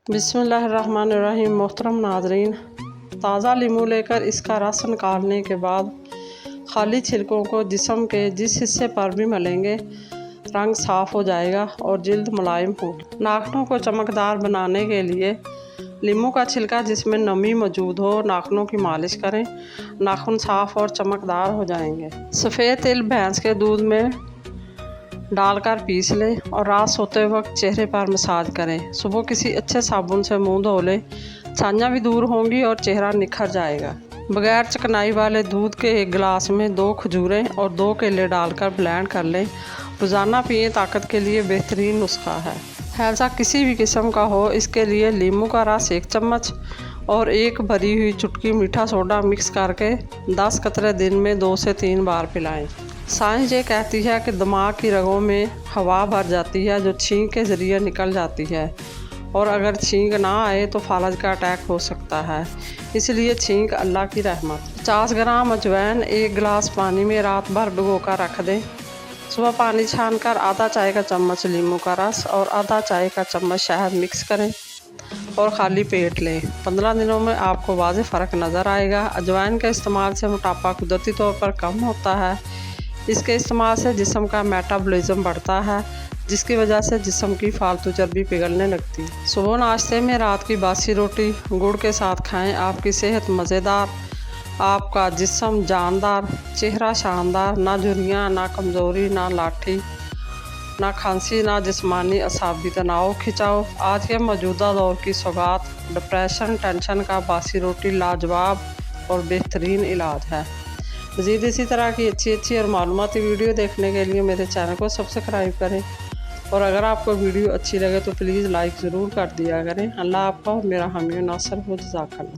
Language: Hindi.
बिस्मिल्लाहिर्रहमानिर्रहीम। मोहतरम नाज़रीन, ताज़ा लीमू लेकर इसका रस निकालने के बाद खाली छिलकों को जिस्म के जिस हिस्से पर भी मलेंगे रंग साफ़ हो जाएगा और जल्द मुलायम होगी। नाखूनों को चमकदार बनाने के लिए लीमू का छिलका जिसमें नमी मौजूद हो नाखूनों की मालिश करें, नाखून साफ़ और चमकदार हो जाएंगे। सफ़ेद तिल भैंस के दूध में डालकर पीस लें और रात सोते वक्त चेहरे पर मसाज करें। सुबह किसी अच्छे साबुन से मुंह धो लें, छाइयाँ भी दूर होंगी और चेहरा निखर जाएगा। बगैर चिकनाई वाले दूध के एक गिलास में 2 खजूरें और 2 केले डालकर ब्लेंड कर लें। रोज़ाना पिएं, ताकत के लिए बेहतरीन नुस्खा है। हैज़ा किसी भी किस्म का हो, इसके लिए लीमू का रस 1 चम्मच और 1 भरी हुई चुटकी मीठा सोडा मिक्स करके 10 कतरे दिन में 2 से 3 बार पिलाएं। साइंस ये कहती है कि दिमाग की रगों में हवा भर जाती है जो छींक के ज़रिए निकल जाती है, और अगर छींक ना आए तो फालज का अटैक हो सकता है। इसलिए छींक अल्लाह की रहमत। 50 ग्राम अजवाइन 1 गिलास पानी में रात भर भिगो कर रख दें। सुबह पानी छानकर आधा चाय का चम्मच लीमू का रस और आधा चाय का चम्मच शहद मिक्स करें और खाली पेट लें। 15 दिनों में आपको वाज़ेह फ़र्क नज़र आएगा। अजवाइन के इस्तेमाल से मोटापा कुदरती तौर पर कम होता है। इसके इस्तेमाल से जिस्म का मेटाबॉलिज्म बढ़ता है, जिसकी वजह से जिस्म की फालतू चर्बी पिघलने लगती है। सुबह नाश्ते में रात की बासी रोटी गुड़ के साथ खाएं। आपकी सेहत मज़ेदार, आपका जिस्म जानदार, चेहरा शानदार। ना झुर्रियाँ, ना कमज़ोरी, ना लाठी, ना खांसी, ना जिस्मानी असाबी तनाव खिंचाव। आज के मौजूदा दौर की सौगात डिप्रेशन, टेंशन का बासी रोटी लाजवाब और बेहतरीन इलाज है। मज़ीद इसी तरह की अच्छी और मालूमाती वीडियो देखने के लिए मेरे चैनल को सब्सक्राइब करें, और अगर आपको वीडियो अच्छी लगे तो प्लीज़ लाइक ज़रूर कर दिया करें। अल्लाह आपका और मेरा हामी नासर हो। जज़ाकल्लाह।